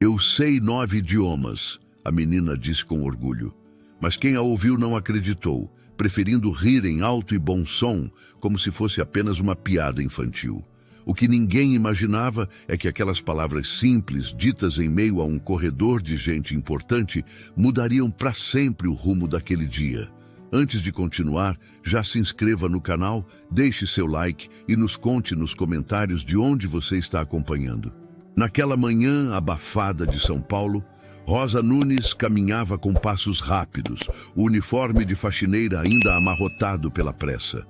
Eu sei 9 idiomas, a menina disse com orgulho. Mas quem a ouviu não acreditou, preferindo rir em alto e bom som, como se fosse apenas uma piada infantil. O que ninguém imaginava é que aquelas palavras simples, ditas em meio a um corredor de gente importante, mudariam para sempre o rumo daquele dia. Antes de continuar, já se inscreva no canal, deixe seu like e nos conte nos comentários de onde você está acompanhando. Naquela manhã abafada de São Paulo, Rosa Nunes caminhava com passos rápidos, o uniforme de faxineira ainda amarrotado pela pressa.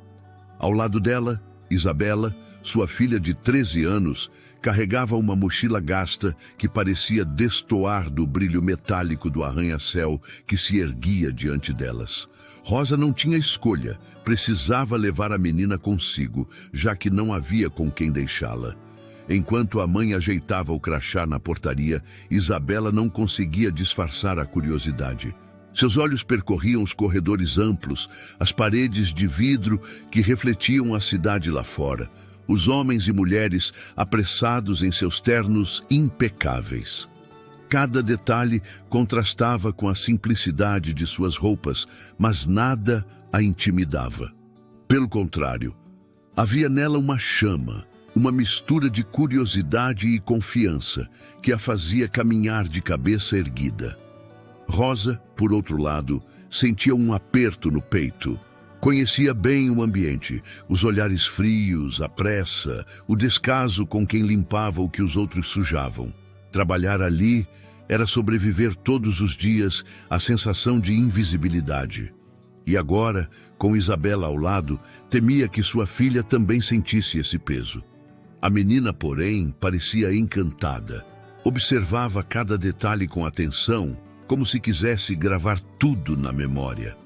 Ao lado dela, Isabela, sua filha de 13 anos, carregava uma mochila gasta que parecia destoar do brilho metálico do arranha-céu que se erguia diante delas. Rosa não tinha escolha, precisava levar a menina consigo, já que não havia com quem deixá-la. Enquanto a mãe ajeitava o crachá na portaria, Isabela não conseguia disfarçar a curiosidade. Seus olhos percorriam os corredores amplos, as paredes de vidro que refletiam a cidade lá fora, os homens e mulheres apressados em seus ternos impecáveis. Cada detalhe contrastava com a simplicidade de suas roupas, mas nada a intimidava. Pelo contrário, havia nela uma chama, uma mistura de curiosidade e confiança que a fazia caminhar de cabeça erguida. Rosa, por outro lado, sentia um aperto no peito. Conhecia bem o ambiente, os olhares frios, a pressa, o descaso com quem limpava o que os outros sujavam. Trabalhar ali era sobreviver todos os dias à sensação de invisibilidade. E agora, com Isabela ao lado, temia que sua filha também sentisse esse peso. A menina, porém, parecia encantada. Observava cada detalhe com atenção, como se quisesse gravar tudo na memória.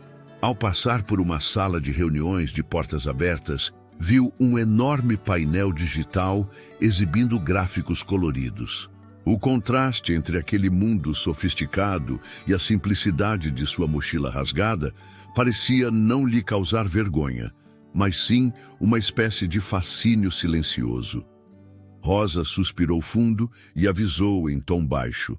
Ao passar por uma sala de reuniões de portas abertas, viu um enorme painel digital exibindo gráficos coloridos. O contraste entre aquele mundo sofisticado e a simplicidade de sua mochila rasgada parecia não lhe causar vergonha, mas sim uma espécie de fascínio silencioso. Rosa suspirou fundo e avisou em tom baixo: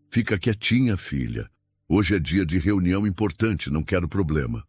"Fica quietinha, filha. Hoje é dia de reunião importante, não quero problema."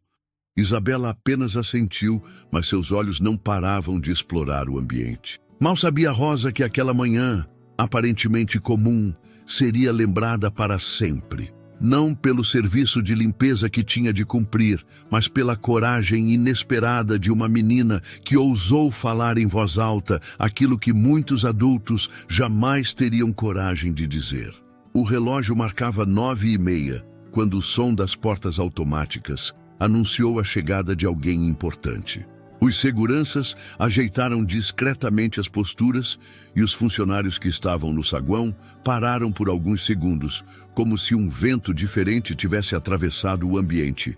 Isabela apenas assentiu, mas seus olhos não paravam de explorar o ambiente. Mal sabia Rosa que aquela manhã, aparentemente comum, seria lembrada para sempre. Não pelo serviço de limpeza que tinha de cumprir, mas pela coragem inesperada de uma menina que ousou falar em voz alta aquilo que muitos adultos jamais teriam coragem de dizer. O relógio marcava 9h30, quando o som das portas automáticas anunciou a chegada de alguém importante. Os seguranças ajeitaram discretamente as posturas e os funcionários que estavam no saguão pararam por alguns segundos, como se um vento diferente tivesse atravessado o ambiente.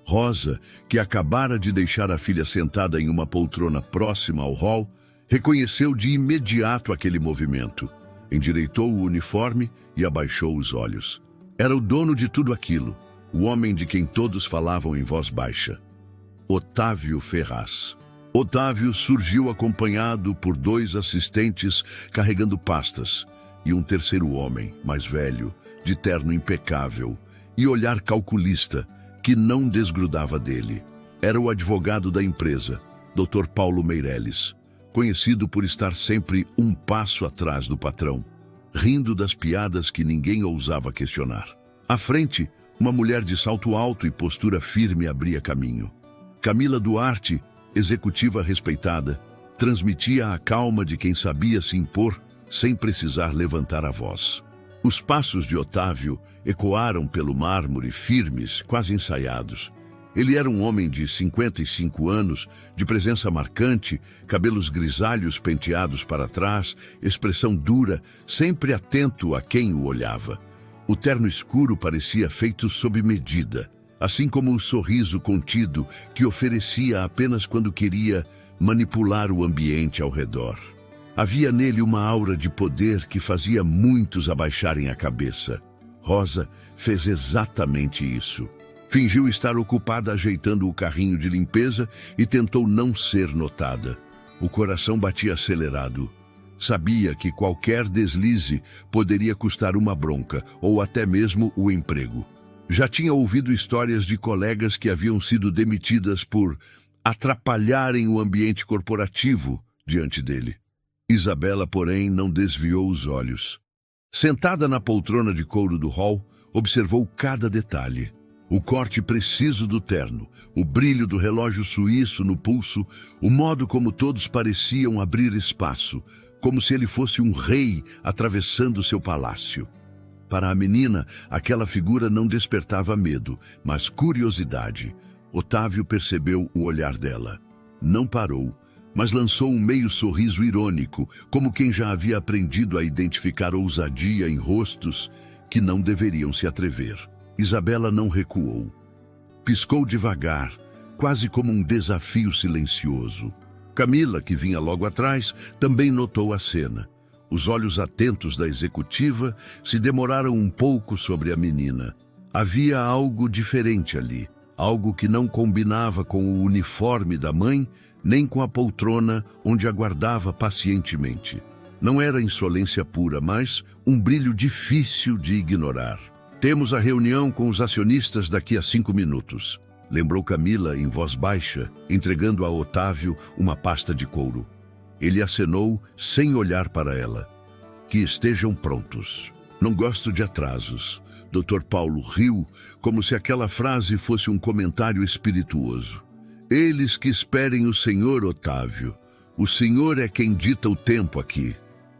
Rosa, que acabara de deixar a filha sentada em uma poltrona próxima ao hall, reconheceu de imediato aquele movimento. Endireitou o uniforme e abaixou os olhos. Era o dono de tudo aquilo, o homem de quem todos falavam em voz baixa. Otávio Ferraz. Otávio surgiu acompanhado por 2 assistentes carregando pastas e um terceiro homem, mais velho, de terno impecável e olhar calculista, que não desgrudava dele. Era o advogado da empresa, Dr. Paulo Meirelles, conhecido por estar sempre um passo atrás do patrão, rindo das piadas que ninguém ousava questionar. À frente, uma mulher de salto alto e postura firme abria caminho. Camila Duarte, executiva respeitada, transmitia a calma de quem sabia se impor sem precisar levantar a voz. Os passos de Otávio ecoaram pelo mármore firmes, quase ensaiados. Ele era um homem de 55 anos, de presença marcante, cabelos grisalhos penteados para trás, expressão dura, sempre atento a quem o olhava. O terno escuro parecia feito sob medida, assim como o sorriso contido que oferecia apenas quando queria manipular o ambiente ao redor. Havia nele uma aura de poder que fazia muitos abaixarem a cabeça. Rosa fez exatamente isso. Fingiu estar ocupada ajeitando o carrinho de limpeza e tentou não ser notada. O coração batia acelerado. Sabia que qualquer deslize poderia custar uma bronca ou até mesmo o emprego. Já tinha ouvido histórias de colegas que haviam sido demitidas por atrapalharem o ambiente corporativo diante dele. Isabela, porém, não desviou os olhos. Sentada na poltrona de couro do hall, observou cada detalhe. O corte preciso do terno, o brilho do relógio suíço no pulso, o modo como todos pareciam abrir espaço, como se ele fosse um rei atravessando seu palácio. Para a menina, aquela figura não despertava medo, mas curiosidade. Otávio percebeu o olhar dela. Não parou, mas lançou um meio sorriso irônico, como quem já havia aprendido a identificar ousadia em rostos que não deveriam se atrever. Isabela não recuou. Piscou devagar, quase como um desafio silencioso. Camila, que vinha logo atrás, também notou a cena. Os olhos atentos da executiva se demoraram um pouco sobre a menina. Havia algo diferente ali, algo que não combinava com o uniforme da mãe, nem com a poltrona onde aguardava pacientemente. Não era insolência pura, mas um brilho difícil de ignorar. Temos a reunião com os acionistas daqui a 5 minutos, lembrou Camila em voz baixa, entregando a Otávio uma pasta de couro. Ele acenou sem olhar para ela. Que estejam prontos. Não gosto de atrasos. Dr. Paulo riu, como se aquela frase fosse um comentário espirituoso. Eles que esperem o Senhor, Otávio. O Senhor é quem dita o tempo aqui.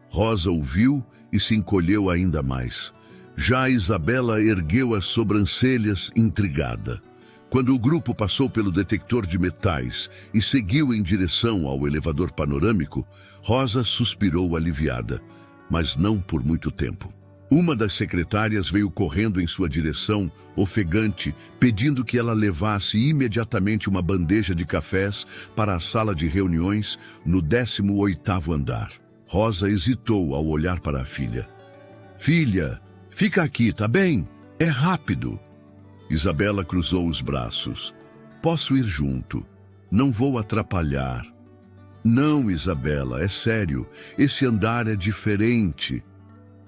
Rosa ouviu e se encolheu ainda mais. Já Isabela ergueu as sobrancelhas, intrigada. Quando o grupo passou pelo detector de metais e seguiu em direção ao elevador panorâmico, Rosa suspirou aliviada, mas não por muito tempo. Uma das secretárias veio correndo em sua direção, ofegante, pedindo que ela levasse imediatamente uma bandeja de cafés para a sala de reuniões no 18º andar. Rosa hesitou ao olhar para a filha. Filha, fica aqui, tá bem? É rápido. Isabela cruzou os braços. Posso ir junto. Não vou atrapalhar. Não, Isabela, é sério. Esse andar é diferente.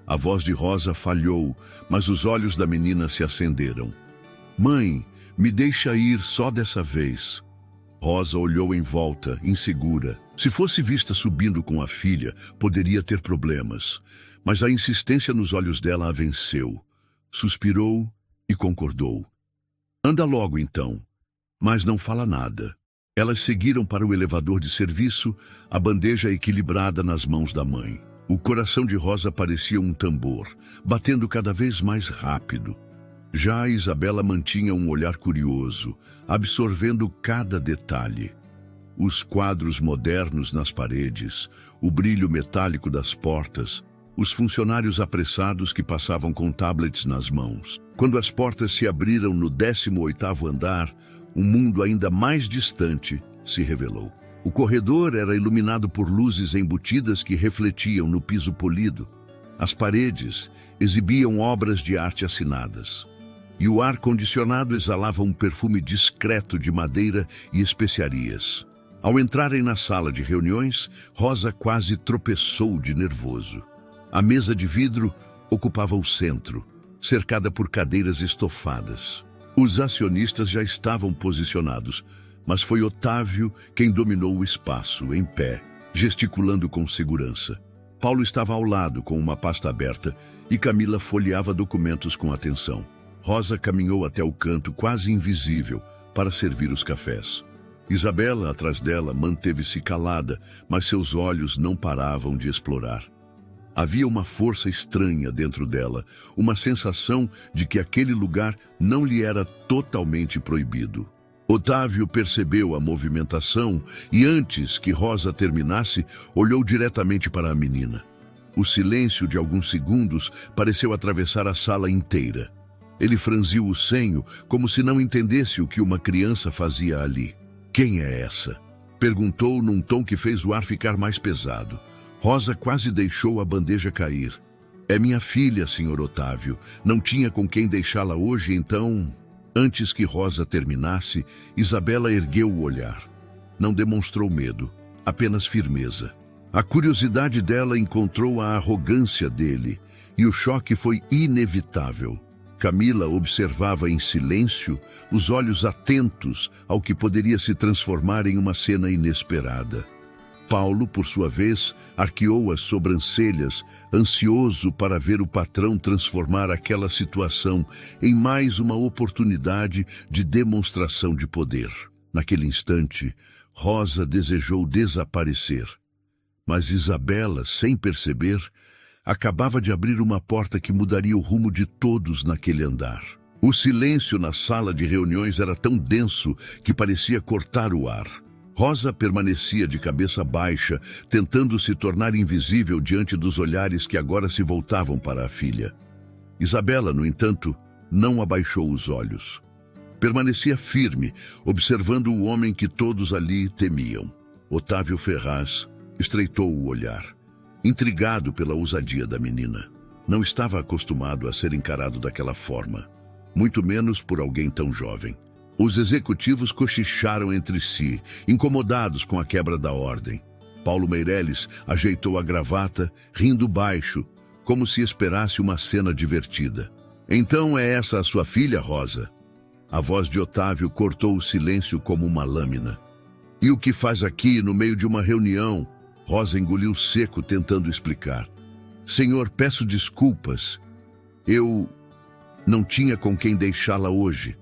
A voz de Rosa falhou, mas os olhos da menina se acenderam. Mãe, me deixa ir só dessa vez. Rosa olhou em volta, insegura. Se fosse vista subindo com a filha, poderia ter problemas. Mas a insistência nos olhos dela a venceu. Suspirou e concordou. Anda logo, então. Mas não fala nada. Elas seguiram para o elevador de serviço, a bandeja equilibrada nas mãos da mãe. O coração de Rosa parecia um tambor, batendo cada vez mais rápido. Já Isabela mantinha um olhar curioso, absorvendo cada detalhe. Os quadros modernos nas paredes, o brilho metálico das portas, os funcionários apressados que passavam com tablets nas mãos. Quando as portas se abriram no 18º andar, um mundo ainda mais distante se revelou. O corredor era iluminado por luzes embutidas que refletiam no piso polido. As paredes exibiam obras de arte assinadas. E o ar-condicionado exalava um perfume discreto de madeira e especiarias. Ao entrarem na sala de reuniões, Rosa quase tropeçou de nervoso. A mesa de vidro ocupava o centro, cercada por cadeiras estofadas. Os acionistas já estavam posicionados, mas foi Otávio quem dominou o espaço, em pé, gesticulando com segurança. Paulo estava ao lado, com uma pasta aberta, e Camila folheava documentos com atenção. Rosa caminhou até o canto, quase invisível, para servir os cafés. Isabela, atrás dela, manteve-se calada, mas seus olhos não paravam de explorar. Havia uma força estranha dentro dela, uma sensação de que aquele lugar não lhe era totalmente proibido. Otávio percebeu a movimentação e, antes que Rosa terminasse, olhou diretamente para a menina. O silêncio de alguns segundos pareceu atravessar a sala inteira. Ele franziu o senho, como se não entendesse o que uma criança fazia ali. Quem é essa? Perguntou num tom que fez o ar ficar mais pesado. Rosa quase deixou a bandeja cair. É minha filha, Sr. Otávio. Não tinha com quem deixá-la hoje, então... Antes que Rosa terminasse, Isabela ergueu o olhar. Não demonstrou medo, apenas firmeza. A curiosidade dela encontrou a arrogância dele, e o choque foi inevitável. Camila observava em silêncio, os olhos atentos ao que poderia se transformar em uma cena inesperada. Paulo, por sua vez, arqueou as sobrancelhas, ansioso para ver o patrão transformar aquela situação em mais uma oportunidade de demonstração de poder. Naquele instante, Rosa desejou desaparecer. Mas Isabela, sem perceber, acabava de abrir uma porta que mudaria o rumo de todos naquele andar. O silêncio na sala de reuniões era tão denso que parecia cortar o ar. Rosa permanecia de cabeça baixa, tentando se tornar invisível diante dos olhares que agora se voltavam para a filha. Isabela, no entanto, não abaixou os olhos. Permanecia firme, observando o homem que todos ali temiam. Otávio Ferraz estreitou o olhar, intrigado pela ousadia da menina. Não estava acostumado a ser encarado daquela forma, muito menos por alguém tão jovem. Os executivos cochicharam entre si, incomodados com a quebra da ordem. Paulo Meireles ajeitou a gravata, rindo baixo, como se esperasse uma cena divertida. Então é essa a sua filha, Rosa? A voz de Otávio cortou o silêncio como uma lâmina. E o que faz aqui, no meio de uma reunião? Rosa engoliu seco, tentando explicar. Senhor, peço desculpas. Eu não tinha com quem deixá-la hoje.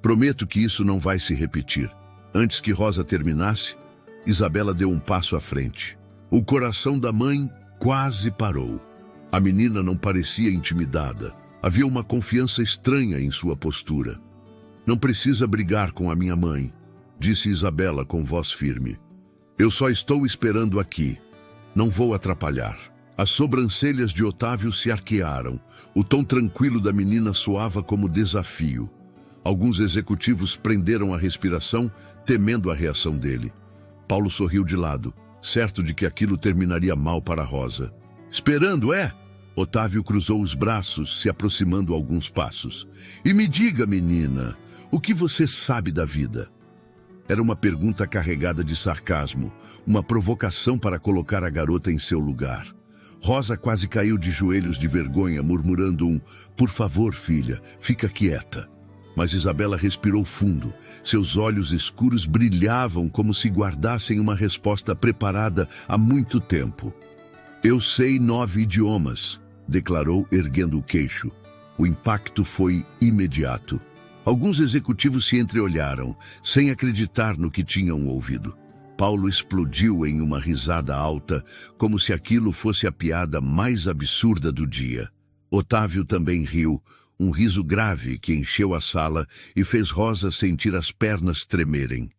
Prometo que isso não vai se repetir. Antes que Rosa terminasse, Isabela deu um passo à frente. O coração da mãe quase parou. A menina não parecia intimidada. Havia uma confiança estranha em sua postura. Não precisa brigar com a minha mãe, disse Isabela com voz firme. Eu só estou esperando aqui. Não vou atrapalhar. As sobrancelhas de Otávio se arquearam. O tom tranquilo da menina soava como desafio. Alguns executivos prenderam a respiração, temendo a reação dele. Paulo sorriu de lado, certo de que aquilo terminaria mal para Rosa. Esperando, é? Otávio cruzou os braços, se aproximando alguns passos. E me diga, menina, o que você sabe da vida? Era uma pergunta carregada de sarcasmo, uma provocação para colocar a garota em seu lugar. Rosa quase caiu de joelhos de vergonha, murmurando "Por favor, filha, fica quieta." Mas Isabela respirou fundo. Seus olhos escuros brilhavam como se guardassem uma resposta preparada há muito tempo. Eu sei 9 idiomas, declarou erguendo o queixo. O impacto foi imediato. Alguns executivos se entreolharam, sem acreditar no que tinham ouvido. Paulo explodiu em uma risada alta, como se aquilo fosse a piada mais absurda do dia. Otávio também riu, um riso grave que encheu a sala e fez Rosa sentir as pernas tremerem.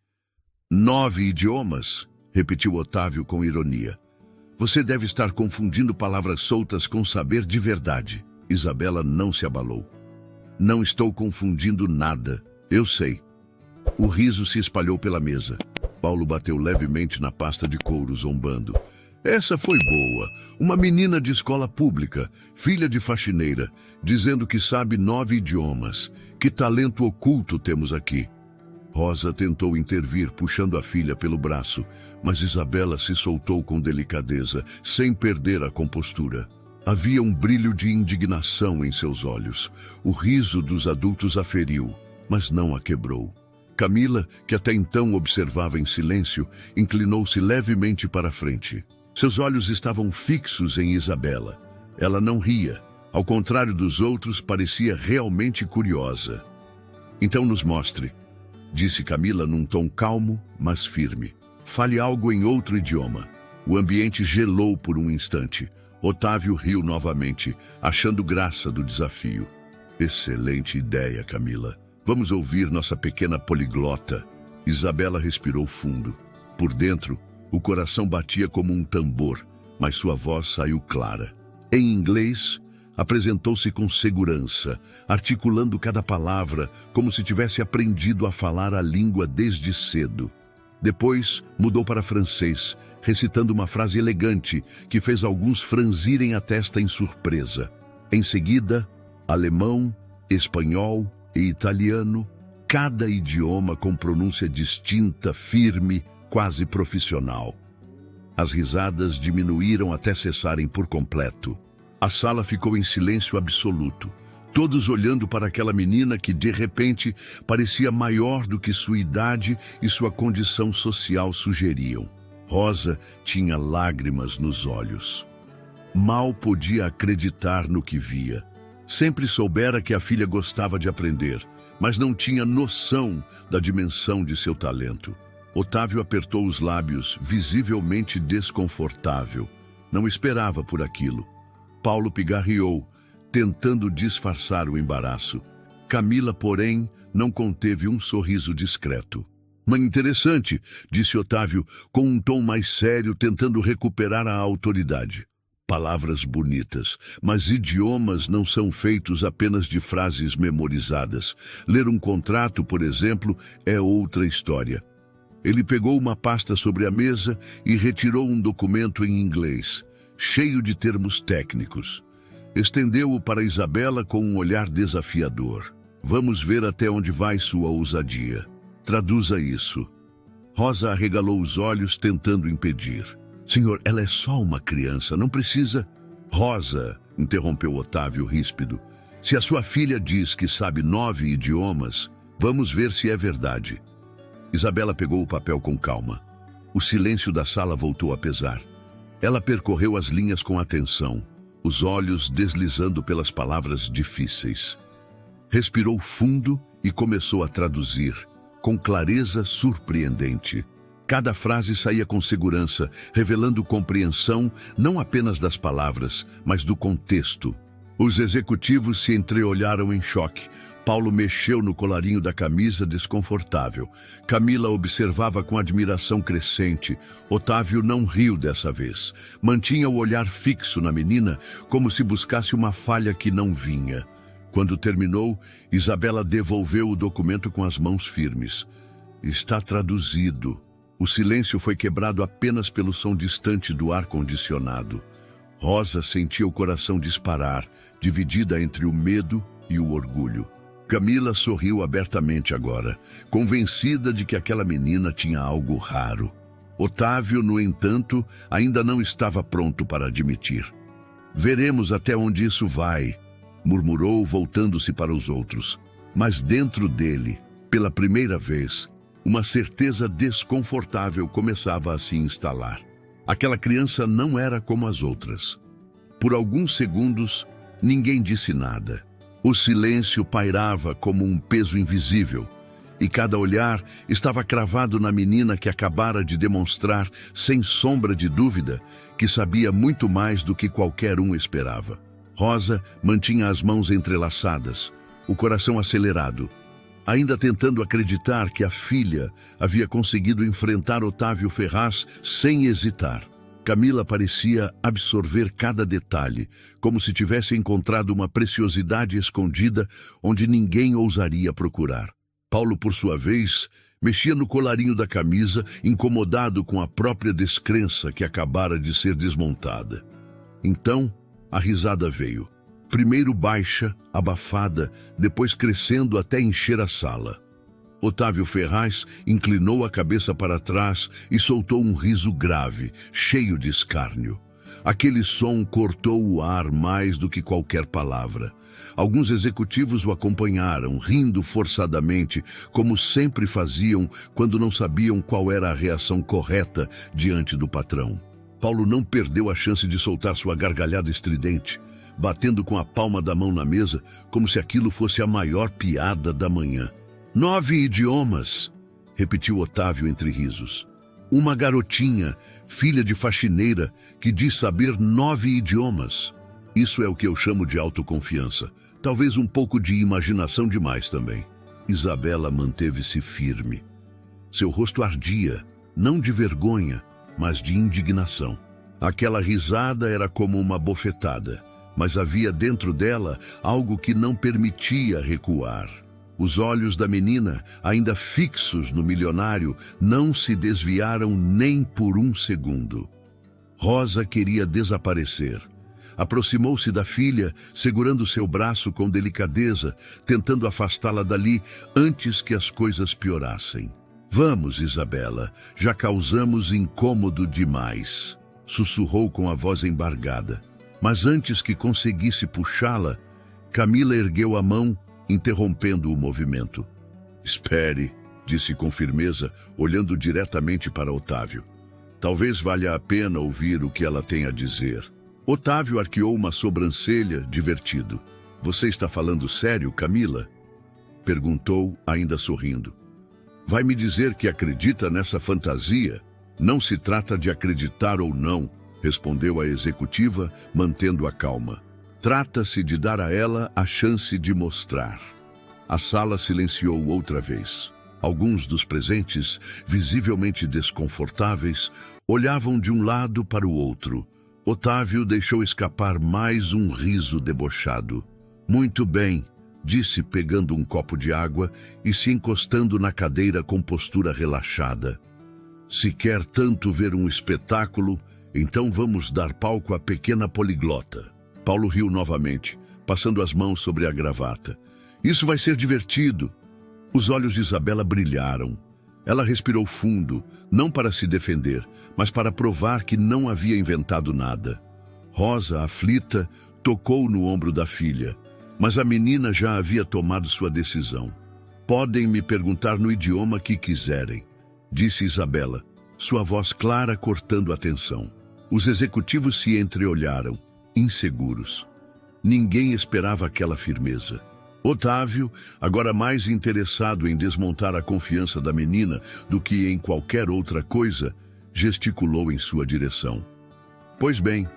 9 idiomas? Repetiu Otávio com ironia. Você deve estar confundindo palavras soltas com saber de verdade. Isabela não se abalou. Não estou confundindo nada. Eu sei. O riso se espalhou pela mesa. Paulo bateu levemente na pasta de couro, zombando. Essa foi boa. Uma menina de escola pública, filha de faxineira, dizendo que sabe 9 idiomas. Que talento oculto temos aqui. Rosa tentou intervir, puxando a filha pelo braço, mas Isabela se soltou com delicadeza, sem perder a compostura. Havia um brilho de indignação em seus olhos. O riso dos adultos a feriu, mas não a quebrou. Camila, que até então observava em silêncio, inclinou-se levemente para a frente. Seus olhos estavam fixos em Isabela. Ela não ria. Ao contrário dos outros, parecia realmente curiosa. Então nos mostre, disse Camila num tom calmo, mas firme. Fale algo em outro idioma. O ambiente gelou por um instante. Otávio riu novamente, achando graça do desafio. Excelente ideia, Camila. Vamos ouvir nossa pequena poliglota. Isabela respirou fundo. Por dentro, o coração batia como um tambor, mas sua voz saiu clara. Em inglês, apresentou-se com segurança, articulando cada palavra como se tivesse aprendido a falar a língua desde cedo. Depois, mudou para francês, recitando uma frase elegante que fez alguns franzirem a testa em surpresa. Em seguida, alemão, espanhol e italiano, cada idioma com pronúncia distinta, firme, quase profissional. As risadas diminuíram até cessarem por completo. A sala ficou em silêncio absoluto, todos olhando para aquela menina que, de repente, parecia maior do que sua idade e sua condição social sugeriam. Rosa tinha lágrimas nos olhos. Mal podia acreditar no que via. Sempre soubera que a filha gostava de aprender, mas não tinha noção da dimensão de seu talento. Otávio apertou os lábios, visivelmente desconfortável. Não esperava por aquilo. Paulo pigarreou, tentando disfarçar o embaraço. Camila, porém, não conteve um sorriso discreto. Mas interessante, disse Otávio, com um tom mais sério, tentando recuperar a autoridade. Palavras bonitas, mas idiomas não são feitos apenas de frases memorizadas. Ler um contrato, por exemplo, é outra história. Ele pegou uma pasta sobre a mesa e retirou um documento em inglês, cheio de termos técnicos. Estendeu-o para Isabela com um olhar desafiador. Vamos ver até onde vai sua ousadia. Traduza isso. Rosa arregalou os olhos, tentando impedir. Senhor, ela é só uma criança, não precisa... Rosa, interrompeu Otávio ríspido, se a sua filha diz que sabe 9 idiomas, vamos ver se é verdade. Isabela pegou o papel com calma. O silêncio da sala voltou a pesar. Ela percorreu as linhas com atenção, os olhos deslizando pelas palavras difíceis. Respirou fundo e começou a traduzir, com clareza surpreendente. Cada frase saía com segurança, revelando compreensão não apenas das palavras, mas do contexto. Os executivos se entreolharam em choque. Paulo mexeu no colarinho da camisa, desconfortável. Camila observava com admiração crescente. Otávio não riu dessa vez. Mantinha o olhar fixo na menina, como se buscasse uma falha que não vinha. Quando terminou, Isabela devolveu o documento com as mãos firmes. Está traduzido. O silêncio foi quebrado apenas pelo som distante do ar-condicionado. Rosa sentia o coração disparar, dividida entre o medo e o orgulho. Camila sorriu abertamente agora, convencida de que aquela menina tinha algo raro. Otávio, no entanto, ainda não estava pronto para admitir. Veremos até onde isso vai, murmurou, voltando-se para os outros. Mas dentro dele, pela primeira vez, uma certeza desconfortável começava a se instalar. Aquela criança não era como as outras. Por alguns segundos, ninguém disse nada. O silêncio pairava como um peso invisível, e cada olhar estava cravado na menina que acabara de demonstrar, sem sombra de dúvida, que sabia muito mais do que qualquer um esperava. Rosa mantinha as mãos entrelaçadas, o coração acelerado, ainda tentando acreditar que a filha havia conseguido enfrentar Otávio Ferraz sem hesitar. Camila parecia absorver cada detalhe, como se tivesse encontrado uma preciosidade escondida onde ninguém ousaria procurar. Paulo, por sua vez, mexia no colarinho da camisa, incomodado com a própria descrença que acabara de ser desmontada. Então, a risada veio. Primeiro baixa, abafada, depois crescendo até encher a sala. Otávio Ferraz inclinou a cabeça para trás e soltou um riso grave, cheio de escárnio. Aquele som cortou o ar mais do que qualquer palavra. Alguns executivos o acompanharam, rindo forçadamente, como sempre faziam quando não sabiam qual era a reação correta diante do patrão. Paulo não perdeu a chance de soltar sua gargalhada estridente, batendo com a palma da mão na mesa, como se aquilo fosse a maior piada da manhã. 9 idiomas, repetiu Otávio entre risos. Uma garotinha, filha de faxineira, que diz saber 9 idiomas. Isso é o que eu chamo de autoconfiança. Talvez um pouco de imaginação demais também. Isabela manteve-se firme. Seu rosto ardia, não de vergonha, mas de indignação. Aquela risada era como uma bofetada, mas havia dentro dela algo que não permitia recuar. Os olhos da menina, ainda fixos no milionário, não se desviaram nem por um segundo. Rosa queria desaparecer. Aproximou-se da filha, segurando seu braço com delicadeza, tentando afastá-la dali antes que as coisas piorassem. Vamos, Isabela, já causamos incômodo demais, sussurrou com a voz embargada. Mas antes que conseguisse puxá-la, Camila ergueu a mão, interrompendo o movimento. Espere, disse com firmeza, olhando diretamente para Otávio. Talvez valha a pena ouvir o que ela tem a dizer. Otávio arqueou uma sobrancelha, divertido. Você está falando sério, Camila? Perguntou, ainda sorrindo. Vai me dizer que acredita nessa fantasia? Não se trata de acreditar ou não, respondeu a executiva, mantendo a calma. Trata-se de dar a ela a chance de mostrar. A sala silenciou outra vez. Alguns dos presentes, visivelmente desconfortáveis, olhavam de um lado para o outro. Otávio deixou escapar mais um riso debochado. Muito bem, disse pegando um copo de água e se encostando na cadeira com postura relaxada. Se quer tanto ver um espetáculo, então vamos dar palco à pequena poliglota. Paulo riu novamente, passando as mãos sobre a gravata. Isso vai ser divertido. Os olhos de Isabela brilharam. Ela respirou fundo, não para se defender, mas para provar que não havia inventado nada. Rosa, aflita, tocou no ombro da filha, mas a menina já havia tomado sua decisão. Podem me perguntar no idioma que quiserem, disse Isabela, sua voz clara cortando a tensão. Os executivos se entreolharam, inseguros. Ninguém esperava aquela firmeza. Otávio, agora mais interessado em desmontar a confiança da menina do que em qualquer outra coisa, gesticulou em sua direção. Pois bem,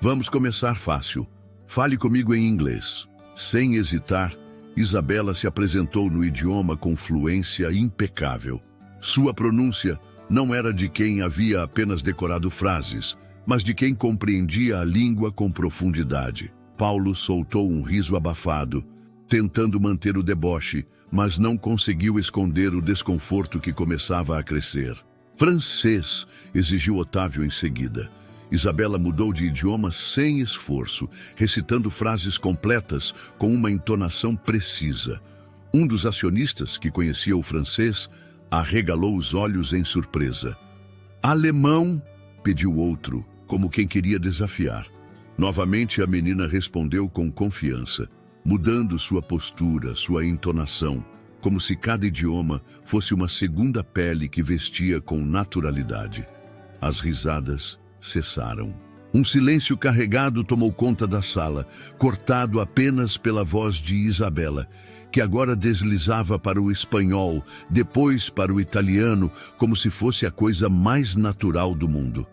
vamos começar fácil. Fale comigo em inglês. Sem hesitar, Isabela se apresentou no idioma com fluência impecável. Sua pronúncia não era de quem havia apenas decorado frases, mas de quem compreendia a língua com profundidade. Paulo soltou um riso abafado, tentando manter o deboche, mas não conseguiu esconder o desconforto que começava a crescer. Francês, exigiu Otávio em seguida. Isabela mudou de idioma sem esforço, recitando frases completas com uma entonação precisa. Um dos acionistas, que conhecia o francês, arregalou os olhos em surpresa. Alemão, pediu outro, como quem queria desafiar. Novamente a menina respondeu com confiança, mudando sua postura, sua entonação, como se cada idioma fosse uma segunda pele que vestia com naturalidade. As risadas cessaram. Um silêncio carregado tomou conta da sala, cortado apenas pela voz de Isabela, que agora deslizava para o espanhol, depois para o italiano, como se fosse a coisa mais natural do mundo.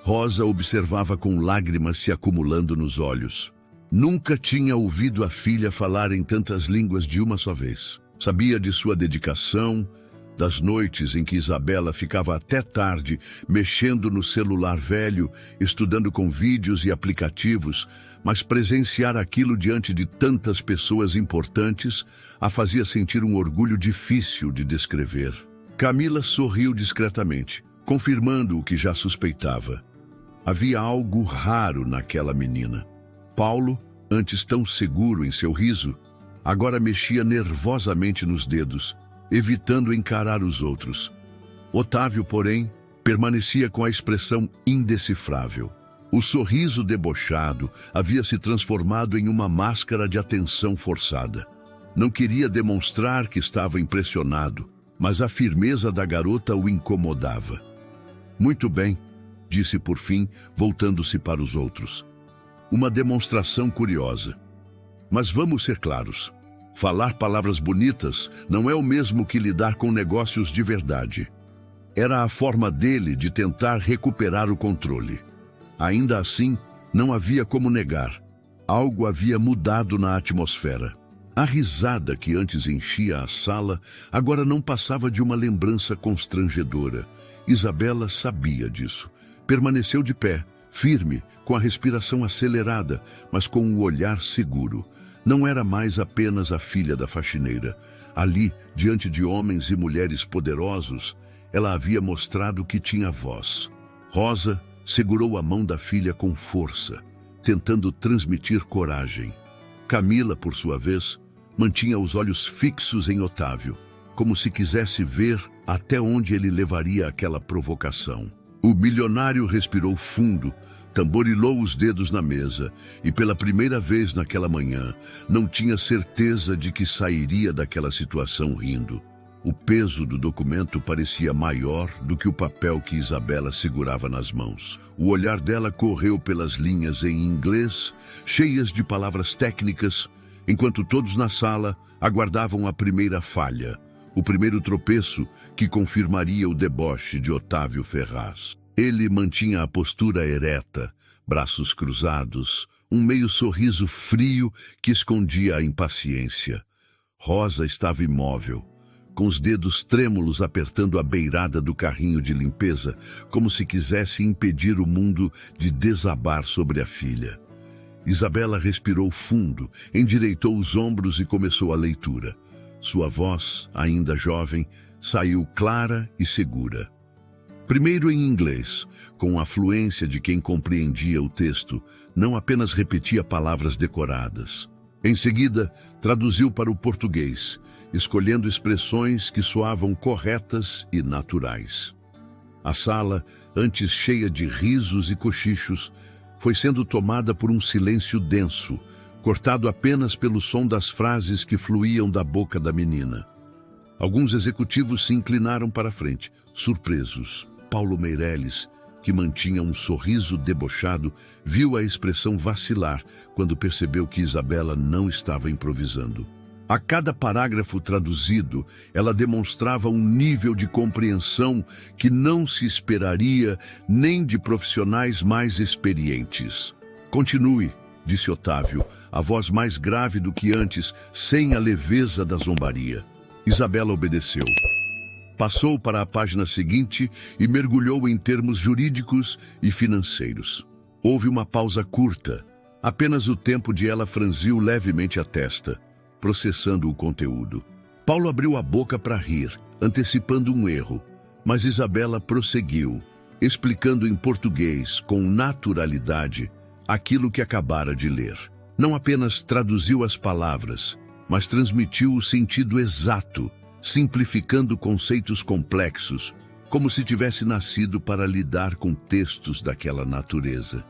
Rosa observava com lágrimas se acumulando nos olhos. Nunca tinha ouvido a filha falar em tantas línguas de uma só vez. Sabia de sua dedicação, das noites em que Isabela ficava até tarde mexendo no celular velho, estudando com vídeos e aplicativos, mas presenciar aquilo diante de tantas pessoas importantes a fazia sentir um orgulho difícil de descrever. Camila sorriu discretamente, confirmando o que já suspeitava. Havia algo raro naquela menina. Paulo, antes tão seguro em seu riso, agora mexia nervosamente nos dedos, evitando encarar os outros. Otávio, porém, permanecia com a expressão indecifrável. O sorriso debochado havia se transformado em uma máscara de atenção forçada. Não queria demonstrar que estava impressionado, mas a firmeza da garota o incomodava. Muito bem, disse por fim, voltando-se para os outros. Uma demonstração curiosa. Mas vamos ser claros. Falar palavras bonitas não é o mesmo que lidar com negócios de verdade. Era a forma dele de tentar recuperar o controle. Ainda assim, não havia como negar. Algo havia mudado na atmosfera. A risada que antes enchia a sala agora não passava de uma lembrança constrangedora. Isabela sabia disso. Permaneceu de pé, firme, com a respiração acelerada, mas com o olhar seguro. Não era mais apenas a filha da faxineira. Ali, diante de homens e mulheres poderosos, ela havia mostrado que tinha voz. Rosa segurou a mão da filha com força, tentando transmitir coragem. Camila, por sua vez, mantinha os olhos fixos em Otávio, como se quisesse ver até onde ele levaria aquela provocação. O milionário respirou fundo, tamborilou os dedos na mesa e, pela primeira vez naquela manhã, não tinha certeza de que sairia daquela situação rindo. O peso do documento parecia maior do que o papel que Isabela segurava nas mãos. O olhar dela correu pelas linhas em inglês, cheias de palavras técnicas, enquanto todos na sala aguardavam a primeira falha, o primeiro tropeço que confirmaria o deboche de Otávio Ferraz. Ele mantinha a postura ereta, braços cruzados, um meio sorriso frio que escondia a impaciência. Rosa estava imóvel, com os dedos trêmulos apertando a beirada do carrinho de limpeza, como se quisesse impedir o mundo de desabar sobre a filha. Isabela respirou fundo, endireitou os ombros e começou a leitura. Sua voz, ainda jovem, saiu clara e segura. Primeiro em inglês, com a fluência de quem compreendia o texto, não apenas repetia palavras decoradas. Em seguida, traduziu para o português, escolhendo expressões que soavam corretas e naturais. A sala, antes cheia de risos e cochichos, foi sendo tomada por um silêncio denso, cortado apenas pelo som das frases que fluíam da boca da menina. Alguns executivos se inclinaram para a frente, surpresos. Paulo Meirelles, que mantinha um sorriso debochado, viu a expressão vacilar quando percebeu que Isabela não estava improvisando. A cada parágrafo traduzido, ela demonstrava um nível de compreensão que não se esperaria nem de profissionais mais experientes. "Continue", disse Otávio, a voz mais grave do que antes, sem a leveza da zombaria. Isabela obedeceu. Passou para a página seguinte e mergulhou em termos jurídicos e financeiros. Houve uma pausa curta, apenas o tempo de ela franziu levemente a testa, processando o conteúdo. Paulo abriu a boca para rir, antecipando um erro, mas Isabela prosseguiu, explicando em português, com naturalidade, aquilo que acabara de ler. Não apenas traduziu as palavras, mas transmitiu o sentido exato, simplificando conceitos complexos, como se tivesse nascido para lidar com textos daquela natureza.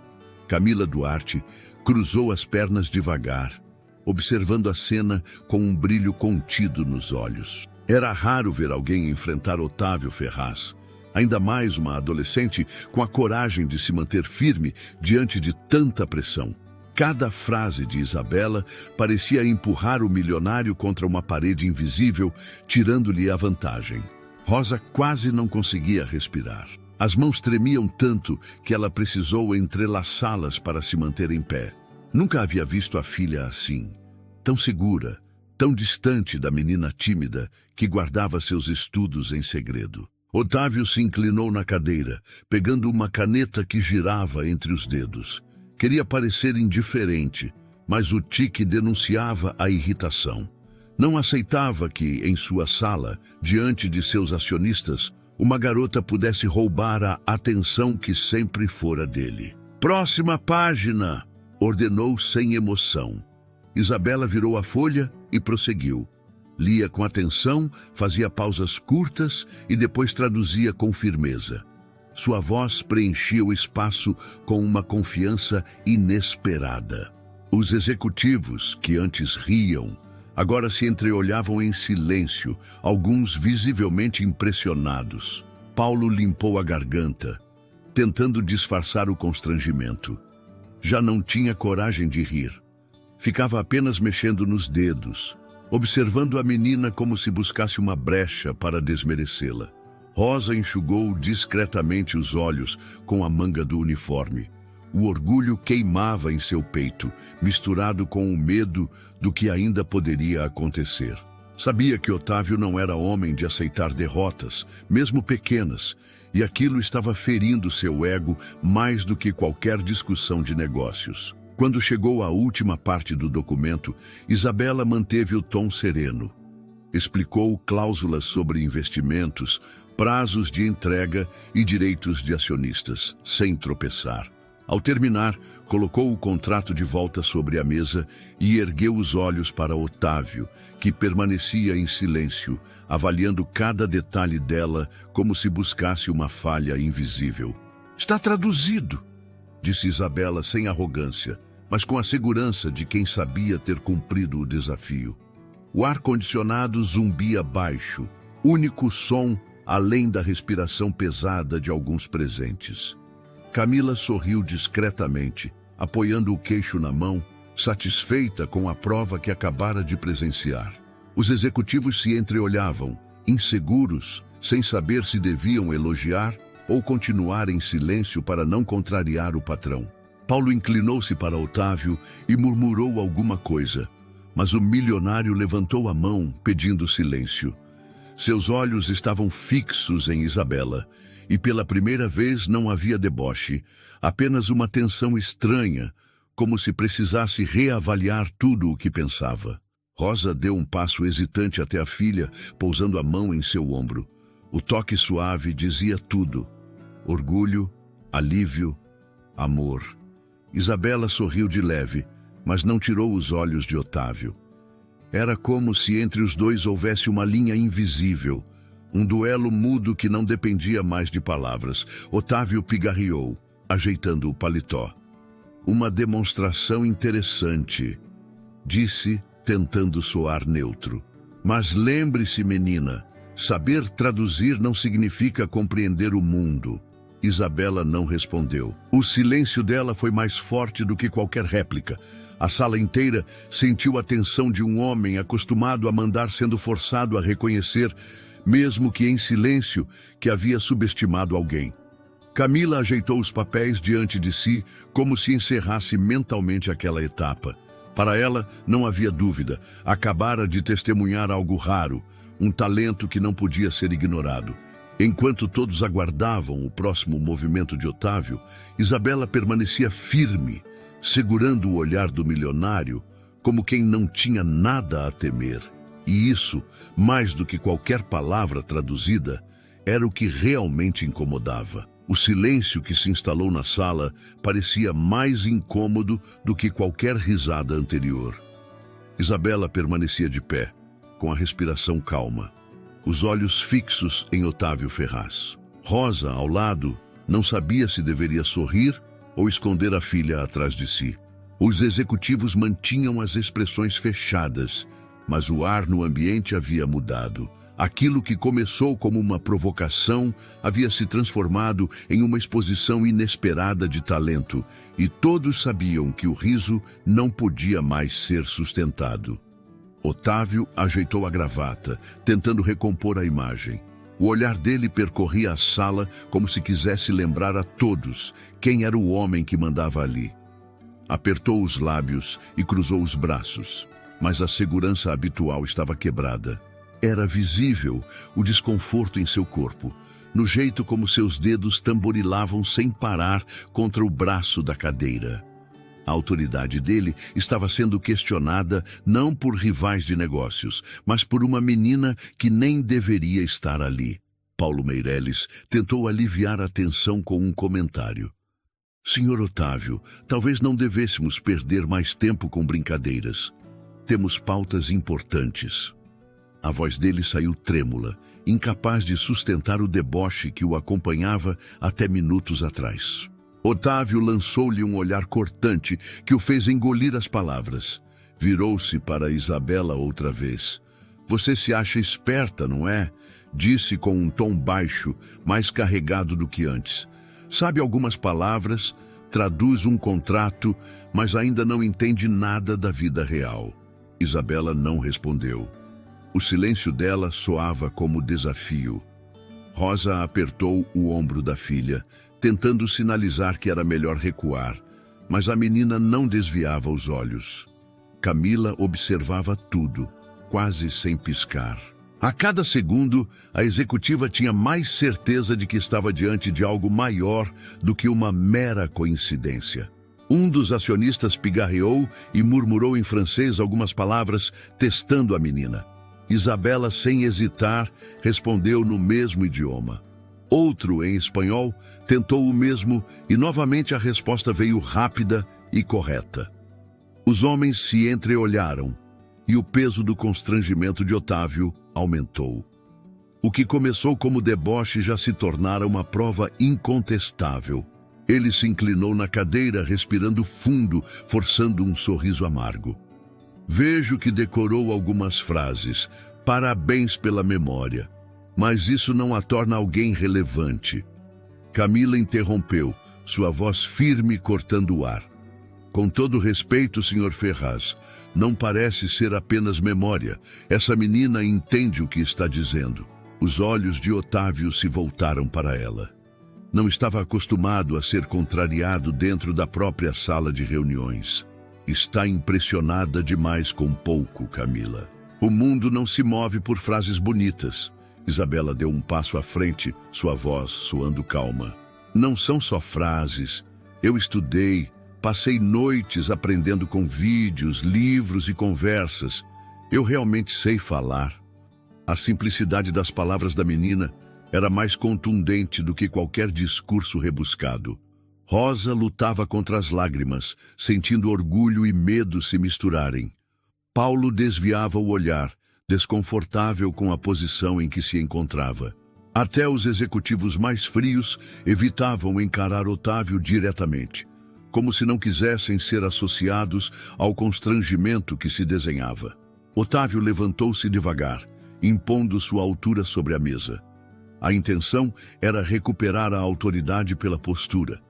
Camila Duarte cruzou as pernas devagar, observando a cena com um brilho contido nos olhos. Era raro ver alguém enfrentar Otávio Ferraz, ainda mais uma adolescente com a coragem de se manter firme diante de tanta pressão. Cada frase de Isabela parecia empurrar o milionário contra uma parede invisível, tirando-lhe a vantagem. Rosa quase não conseguia respirar. As mãos tremiam tanto que ela precisou entrelaçá-las para se manter em pé. Nunca havia visto a filha assim, tão segura, tão distante da menina tímida que guardava seus estudos em segredo. Otávio se inclinou na cadeira, pegando uma caneta que girava entre os dedos. Queria parecer indiferente, mas o tique denunciava a irritação. Não aceitava que, em sua sala, diante de seus acionistas, uma garota pudesse roubar a atenção que sempre fora dele. "Próxima página!", ordenou sem emoção. Isabela virou a folha e prosseguiu. Lia com atenção, fazia pausas curtas e depois traduzia com firmeza. Sua voz preenchia o espaço com uma confiança inesperada. Os executivos, que antes riam, agora se entreolhavam em silêncio, alguns visivelmente impressionados. Paulo limpou a garganta, tentando disfarçar o constrangimento. Já não tinha coragem de rir. Ficava apenas mexendo nos dedos, observando a menina como se buscasse uma brecha para desmerecê-la. Rosa enxugou discretamente os olhos com a manga do uniforme. O orgulho queimava em seu peito, misturado com o medo do que ainda poderia acontecer. Sabia que Otávio não era homem de aceitar derrotas, mesmo pequenas, e aquilo estava ferindo seu ego mais do que qualquer discussão de negócios. Quando chegou à última parte do documento, Isabela manteve o tom sereno. Explicou cláusulas sobre investimentos, prazos de entrega e direitos de acionistas, sem tropeçar. Ao terminar, colocou o contrato de volta sobre a mesa e ergueu os olhos para Otávio, que permanecia em silêncio, avaliando cada detalhe dela como se buscasse uma falha invisível. "Está traduzido", disse Isabela sem arrogância, mas com a segurança de quem sabia ter cumprido o desafio. O ar-condicionado zumbia baixo, único som além da respiração pesada de alguns presentes. Camila sorriu discretamente, apoiando o queixo na mão, satisfeita com a prova que acabara de presenciar. Os executivos se entreolhavam, inseguros, sem saber se deviam elogiar ou continuar em silêncio para não contrariar o patrão. Paulo inclinou-se para Otávio e murmurou alguma coisa, mas o milionário levantou a mão, pedindo silêncio. Seus olhos estavam fixos em Isabela, e pela primeira vez não havia deboche, apenas uma tensão estranha, como se precisasse reavaliar tudo o que pensava. Rosa deu um passo hesitante até a filha, pousando a mão em seu ombro. O toque suave dizia tudo: orgulho, alívio, amor. Isabela sorriu de leve, mas não tirou os olhos de Otávio. Era como se entre os dois houvesse uma linha invisível, um duelo mudo que não dependia mais de palavras. Otávio pigarreou, ajeitando o paletó. "Uma demonstração interessante", disse, tentando soar neutro. "Mas lembre-se, menina, saber traduzir não significa compreender o mundo." Isabela não respondeu. O silêncio dela foi mais forte do que qualquer réplica. A sala inteira sentiu a tensão de um homem acostumado a mandar sendo forçado a reconhecer, mesmo que em silêncio, que havia subestimado alguém. Camila ajeitou os papéis diante de si, como se encerrasse mentalmente aquela etapa. Para ela, não havia dúvida. Acabara de testemunhar algo raro, um talento que não podia ser ignorado. Enquanto todos aguardavam o próximo movimento de Otávio, Isabela permanecia firme, segurando o olhar do milionário, como quem não tinha nada a temer. E isso, mais do que qualquer palavra traduzida, era o que realmente incomodava. O silêncio que se instalou na sala parecia mais incômodo do que qualquer risada anterior. Isabela permanecia de pé, com a respiração calma, os olhos fixos em Otávio Ferraz. Rosa, ao lado, não sabia se deveria sorrir ou esconder a filha atrás de si. Os executivos mantinham as expressões fechadas, mas o ar no ambiente havia mudado. Aquilo que começou como uma provocação havia se transformado em uma exposição inesperada de talento, e todos sabiam que o riso não podia mais ser sustentado. Otávio ajeitou a gravata, tentando recompor a imagem. O olhar dele percorria a sala como se quisesse lembrar a todos quem era o homem que mandava ali. Apertou os lábios e cruzou os braços, mas a segurança habitual estava quebrada. Era visível o desconforto em seu corpo, no jeito como seus dedos tamborilavam sem parar contra o braço da cadeira. A autoridade dele estava sendo questionada não por rivais de negócios, mas por uma menina que nem deveria estar ali. Paulo Meireles tentou aliviar a tensão com um comentário. "Senhor Otávio, talvez não devêssemos perder mais tempo com brincadeiras. Temos pautas importantes." A voz dele saiu trêmula, incapaz de sustentar o deboche que o acompanhava até minutos atrás. Otávio lançou-lhe um olhar cortante que o fez engolir as palavras. Virou-se para Isabela outra vez. "Você se acha esperta, não é?" Disse com um tom baixo, mais carregado do que antes. "Sabe algumas palavras, traduz um contrato, mas ainda não entende nada da vida real." Isabela não respondeu. O silêncio dela soava como desafio. Rosa apertou o ombro da filha, tentando sinalizar que era melhor recuar, mas a menina não desviava os olhos. Camila observava tudo, quase sem piscar. A cada segundo, a executiva tinha mais certeza de que estava diante de algo maior do que uma mera coincidência. Um dos acionistas pigarreou e murmurou em francês algumas palavras, testando a menina. Isabela, sem hesitar, respondeu no mesmo idioma. Outro, em espanhol, tentou o mesmo e novamente a resposta veio rápida e correta. Os homens se entreolharam e o peso do constrangimento de Otávio aumentou. O que começou como deboche já se tornara uma prova incontestável. Ele se inclinou na cadeira, respirando fundo, forçando um sorriso amargo. Vejo que decorou algumas frases. Parabéns pela memória. Mas isso não a torna alguém relevante. Camila interrompeu, sua voz firme cortando o ar. Com todo respeito, Sr. Ferraz, não parece ser apenas memória. Essa menina entende o que está dizendo. Os olhos de Otávio se voltaram para ela. Não estava acostumado a ser contrariado dentro da própria sala de reuniões. Está impressionada demais com pouco, Camila. O mundo não se move por frases bonitas. Isabela deu um passo à frente, sua voz soando calma. Não são só frases. Eu estudei, passei noites aprendendo com vídeos, livros e conversas. Eu realmente sei falar. A simplicidade das palavras da menina era mais contundente do que qualquer discurso rebuscado. Rosa lutava contra as lágrimas, sentindo orgulho e medo se misturarem. Paulo desviava o olhar, desconfortável com a posição em que se encontrava. Até os executivos mais frios evitavam encarar Otávio diretamente, como se não quisessem ser associados ao constrangimento que se desenhava. Otávio levantou-se devagar, impondo sua altura sobre a mesa. A intenção era recuperar a autoridade pela postura,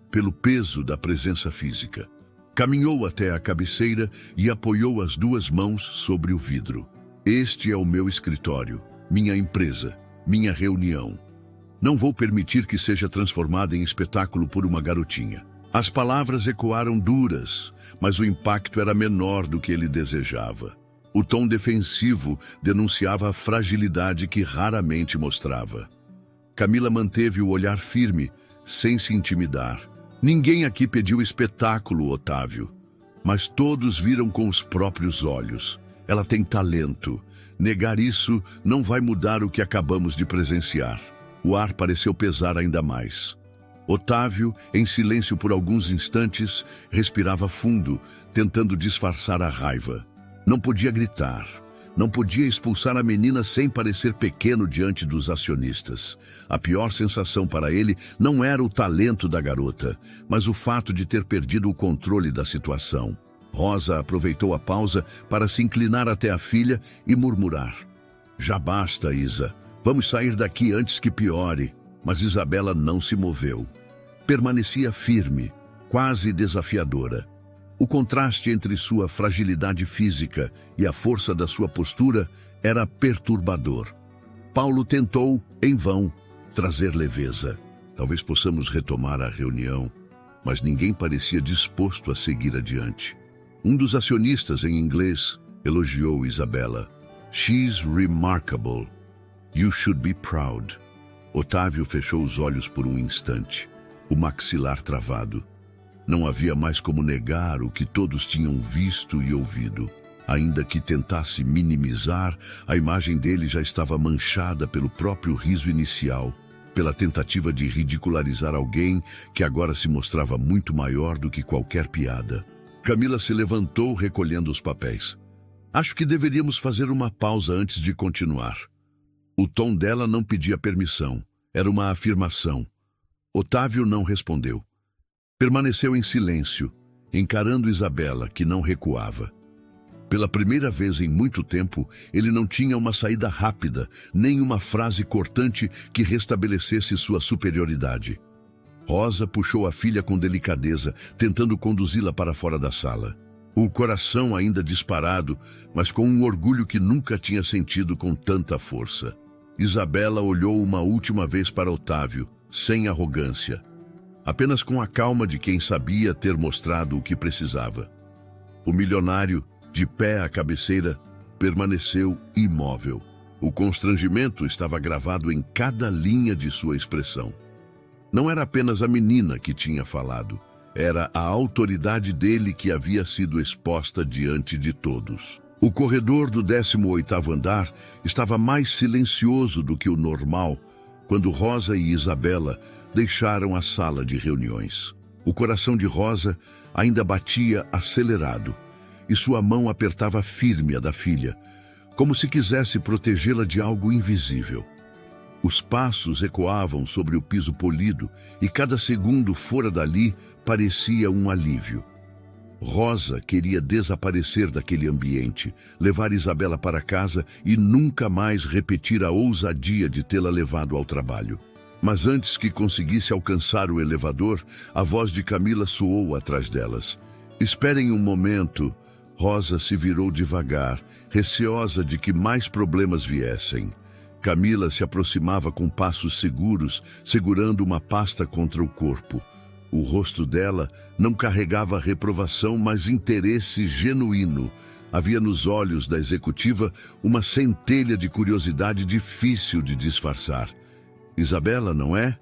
pelo peso da presença física. Caminhou até a cabeceira e apoiou as duas mãos sobre o vidro. Este é o meu escritório, minha empresa, minha reunião. Não vou permitir que seja transformada em espetáculo por uma garotinha. As palavras ecoaram duras, mas o impacto era menor do que ele desejava. O tom defensivo denunciava a fragilidade que raramente mostrava. Camila manteve o olhar firme, sem se intimidar. Ninguém aqui pediu espetáculo, Otávio, mas todos viram com os próprios olhos. Ela tem talento. Negar isso não vai mudar o que acabamos de presenciar. O ar pareceu pesar ainda mais. Otávio, em silêncio por alguns instantes, respirava fundo, tentando disfarçar a raiva. Não podia gritar. Não podia expulsar a menina sem parecer pequeno diante dos acionistas. A pior sensação para ele não era o talento da garota, mas o fato de ter perdido o controle da situação. Rosa aproveitou a pausa para se inclinar até a filha e murmurar. Já basta, Isa. Vamos sair daqui antes que piore. Mas Isabela não se moveu. Permanecia firme, quase desafiadora. O contraste entre sua fragilidade física e a força da sua postura era perturbador. Paulo tentou, em vão, trazer leveza. Talvez possamos retomar a reunião, mas ninguém parecia disposto a seguir adiante. Um dos acionistas, em inglês, elogiou Isabela. She's remarkable. You should be proud. Otávio fechou os olhos por um instante, o maxilar travado. Não havia mais como negar o que todos tinham visto e ouvido. Ainda que tentasse minimizar, a imagem dele já estava manchada pelo próprio riso inicial, pela tentativa de ridicularizar alguém que agora se mostrava muito maior do que qualquer piada. Camila se levantou, recolhendo os papéis. Acho que deveríamos fazer uma pausa antes de continuar. O tom dela não pedia permissão. Era uma afirmação. Otávio não respondeu. Permaneceu em silêncio, encarando Isabela, que não recuava. Pela primeira vez em muito tempo, ele não tinha uma saída rápida, nem uma frase cortante que restabelecesse sua superioridade. Rosa puxou a filha com delicadeza, tentando conduzi-la para fora da sala. O coração ainda disparado, mas com um orgulho que nunca tinha sentido com tanta força. Isabela olhou uma última vez para Otávio, sem arrogância. Apenas com a calma de quem sabia ter mostrado o que precisava. O milionário, de pé à cabeceira, permaneceu imóvel. O constrangimento estava gravado em cada linha de sua expressão. Não era apenas a menina que tinha falado, era a autoridade dele que havia sido exposta diante de todos. O corredor do 18º andar estava mais silencioso do que o normal, quando Rosa e Isabela deixaram a sala de reuniões. O coração de Rosa ainda batia acelerado e sua mão apertava firme a da filha, como se quisesse protegê-la de algo invisível. Os passos ecoavam sobre o piso polido e cada segundo fora dali parecia um alívio. Rosa queria desaparecer daquele ambiente, levar Isabela para casa e nunca mais repetir a ousadia de tê-la levado ao trabalho. Mas antes que conseguisse alcançar o elevador, a voz de Camila soou atrás delas. Esperem um momento. Rosa se virou devagar, receosa de que mais problemas viessem. Camila se aproximava com passos seguros, segurando uma pasta contra o corpo. O rosto dela não carregava reprovação, mas interesse genuíno. Havia nos olhos da executiva uma centelha de curiosidade difícil de disfarçar. Isabela, não é?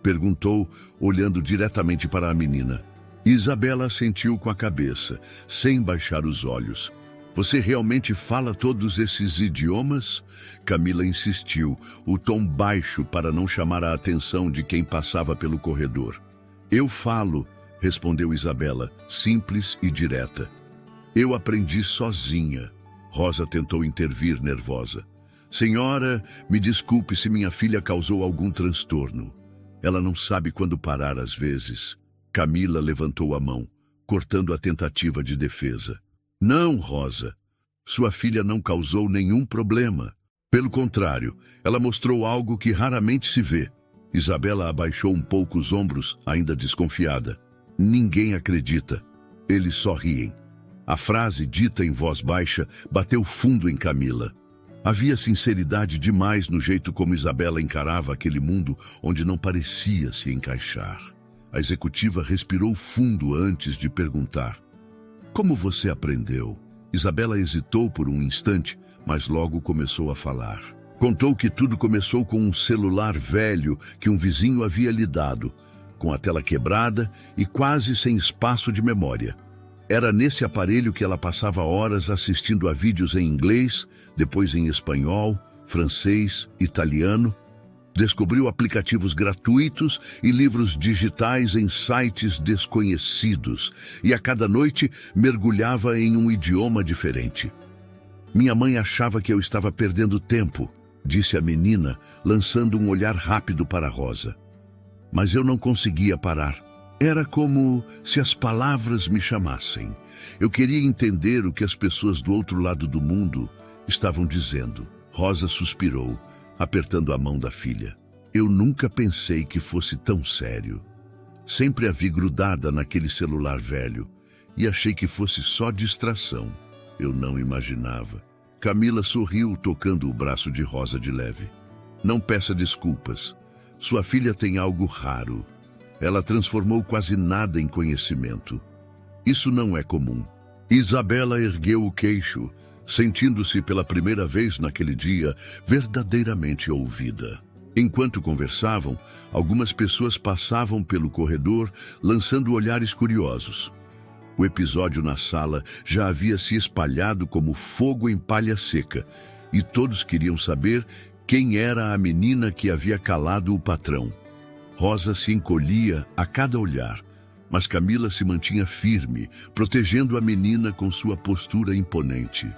Perguntou, olhando diretamente para a menina. Isabela assentiu com a cabeça, sem baixar os olhos. Você realmente fala todos esses idiomas? Camila insistiu, o tom baixo para não chamar a atenção de quem passava pelo corredor. Eu falo, respondeu Isabela, simples e direta. Eu aprendi sozinha. Rosa tentou intervir, nervosa. Senhora, me desculpe se minha filha causou algum transtorno. Ela não sabe quando parar às vezes. Camila levantou a mão, cortando a tentativa de defesa. Não, Rosa. Sua filha não causou nenhum problema. Pelo contrário, ela mostrou algo que raramente se vê. Isabela abaixou um pouco os ombros, ainda desconfiada. Ninguém acredita. Eles só riem. A frase, dita em voz baixa, bateu fundo em Camila. Havia sinceridade demais no jeito como Isabela encarava aquele mundo onde não parecia se encaixar. A executiva respirou fundo antes de perguntar. Como você aprendeu? Isabela hesitou por um instante, mas logo começou a falar. Contou que tudo começou com um celular velho que um vizinho havia lhe dado, com a tela quebrada e quase sem espaço de memória. Era nesse aparelho que ela passava horas assistindo a vídeos em inglês, depois em espanhol, francês, italiano. Descobriu aplicativos gratuitos e livros digitais em sites desconhecidos, e a cada noite mergulhava em um idioma diferente. Minha mãe achava que eu estava perdendo tempo, disse a menina, lançando um olhar rápido para Rosa. Mas eu não conseguia parar. Era como se as palavras me chamassem. Eu queria entender o que as pessoas do outro lado do mundo estavam dizendo. Rosa suspirou, apertando a mão da filha. Eu nunca pensei que fosse tão sério. Sempre a vi grudada naquele celular velho e achei que fosse só distração. Eu não imaginava. Camila sorriu, tocando o braço de Rosa de leve. Não peça desculpas. Sua filha tem algo raro. Ela transformou quase nada em conhecimento. Isso não é comum. Isabela ergueu o queixo, sentindo-se pela primeira vez naquele dia verdadeiramente ouvida. Enquanto conversavam, algumas pessoas passavam pelo corredor, lançando olhares curiosos. O episódio na sala já havia se espalhado como fogo em palha seca, e todos queriam saber quem era a menina que havia calado o patrão. Rosa se encolhia a cada olhar, mas Camila se mantinha firme, protegendo a menina com sua postura imponente.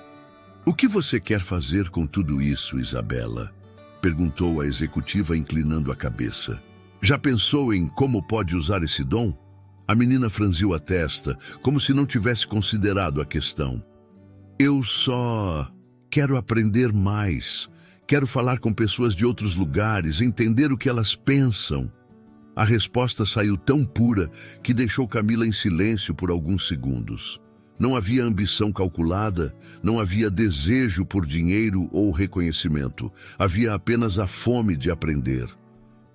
O que você quer fazer com tudo isso, Isabela? Perguntou a executiva, inclinando a cabeça. Já pensou em como pode usar esse dom? A menina franziu a testa, como se não tivesse considerado a questão. Eu só quero aprender mais. Quero falar com pessoas de outros lugares, entender o que elas pensam. A resposta saiu tão pura que deixou Camila em silêncio por alguns segundos. Não havia ambição calculada, não havia desejo por dinheiro ou reconhecimento. Havia apenas a fome de aprender.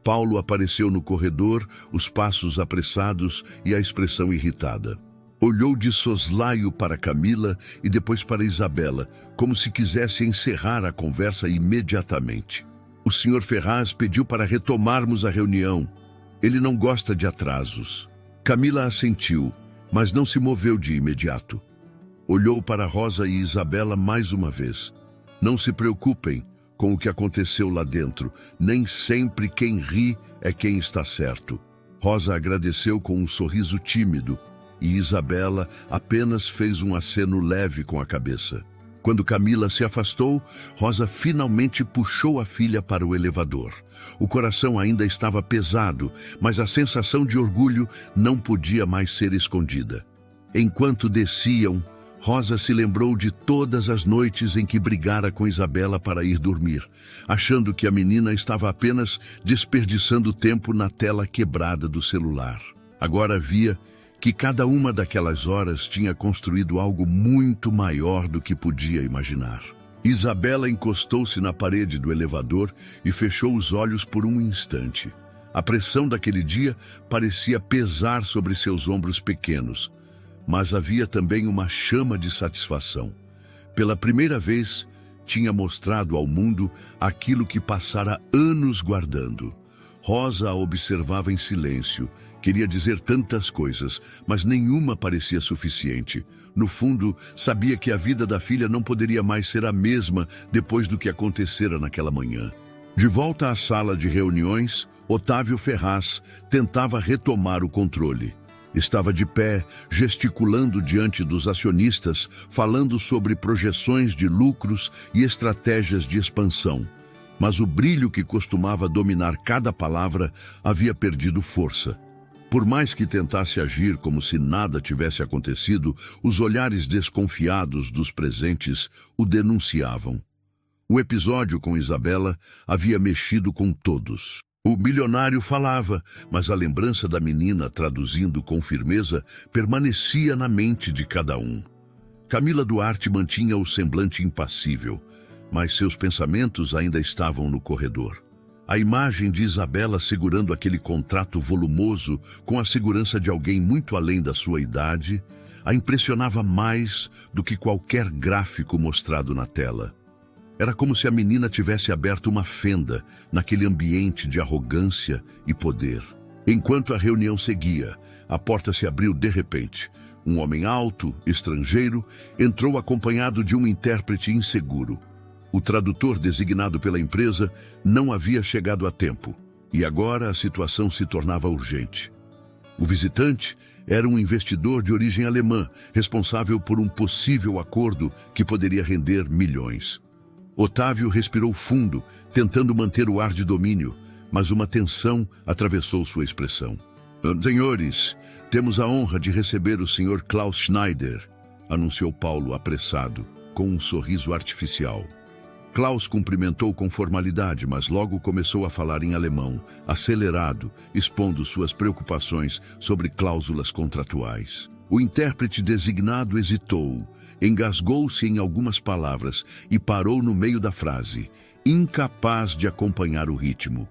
Paulo apareceu no corredor, os passos apressados e a expressão irritada. Olhou de soslaio para Camila e depois para Isabela, como se quisesse encerrar a conversa imediatamente. O Sr. Ferraz pediu para retomarmos a reunião. Ele não gosta de atrasos. Camila assentiu, mas não se moveu de imediato. Olhou para Rosa e Isabela mais uma vez. Não se preocupem, com o que aconteceu lá dentro. Nem sempre quem ri é quem está certo. Rosa agradeceu com um sorriso tímido e Isabela apenas fez um aceno leve com a cabeça. Quando Camila se afastou, Rosa finalmente puxou a filha para o elevador. O coração ainda estava pesado, mas a sensação de orgulho não podia mais ser escondida. Enquanto desciam, Rosa se lembrou de todas as noites em que brigara com Isabela para ir dormir, achando que a menina estava apenas desperdiçando tempo na tela quebrada do celular. Agora via que cada uma daquelas horas tinha construído algo muito maior do que podia imaginar. Isabela encostou-se na parede do elevador e fechou os olhos por um instante. A pressão daquele dia parecia pesar sobre seus ombros pequenos, mas havia também uma chama de satisfação. Pela primeira vez, tinha mostrado ao mundo aquilo que passara anos guardando. Rosa a observava em silêncio. Queria dizer tantas coisas, mas nenhuma parecia suficiente. No fundo, sabia que a vida da filha não poderia mais ser a mesma depois do que acontecera naquela manhã. De volta à sala de reuniões, Otávio Ferraz tentava retomar o controle. Estava de pé, gesticulando diante dos acionistas, falando sobre projeções de lucros e estratégias de expansão. Mas o brilho que costumava dominar cada palavra havia perdido força. Por mais que tentasse agir como se nada tivesse acontecido, os olhares desconfiados dos presentes o denunciavam. O episódio com Isabela havia mexido com todos. O milionário falava, mas a lembrança da menina, traduzindo com firmeza, permanecia na mente de cada um. Camila Duarte mantinha o semblante impassível, mas seus pensamentos ainda estavam no corredor. A imagem de Isabela segurando aquele contrato volumoso com a segurança de alguém muito além da sua idade a impressionava mais do que qualquer gráfico mostrado na tela. Era como se a menina tivesse aberto uma fenda naquele ambiente de arrogância e poder. Enquanto a reunião seguia, a porta se abriu de repente. Um homem alto, estrangeiro, entrou acompanhado de um intérprete inseguro. O tradutor designado pela empresa não havia chegado a tempo, e agora a situação se tornava urgente. O visitante era um investidor de origem alemã, responsável por um possível acordo que poderia render milhões. Otávio respirou fundo, tentando manter o ar de domínio, mas uma tensão atravessou sua expressão. "Senhores, temos a honra de receber o Sr. Klaus Schneider", anunciou Paulo apressado, com um sorriso artificial. Klaus cumprimentou com formalidade, mas logo começou a falar em alemão, acelerado, expondo suas preocupações sobre cláusulas contratuais. O intérprete designado hesitou, engasgou-se em algumas palavras e parou no meio da frase, incapaz de acompanhar o ritmo.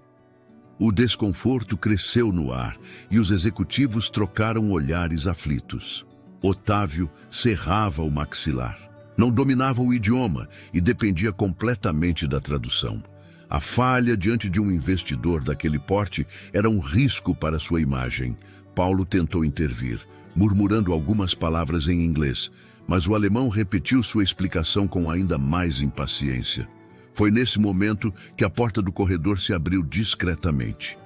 O desconforto cresceu no ar e os executivos trocaram olhares aflitos. Otávio cerrava o maxilar. Não dominava o idioma e dependia completamente da tradução. A falha diante de um investidor daquele porte era um risco para sua imagem. Paulo tentou intervir, murmurando algumas palavras em inglês, mas o alemão repetiu sua explicação com ainda mais impaciência. Foi nesse momento que a porta do corredor se abriu discretamente.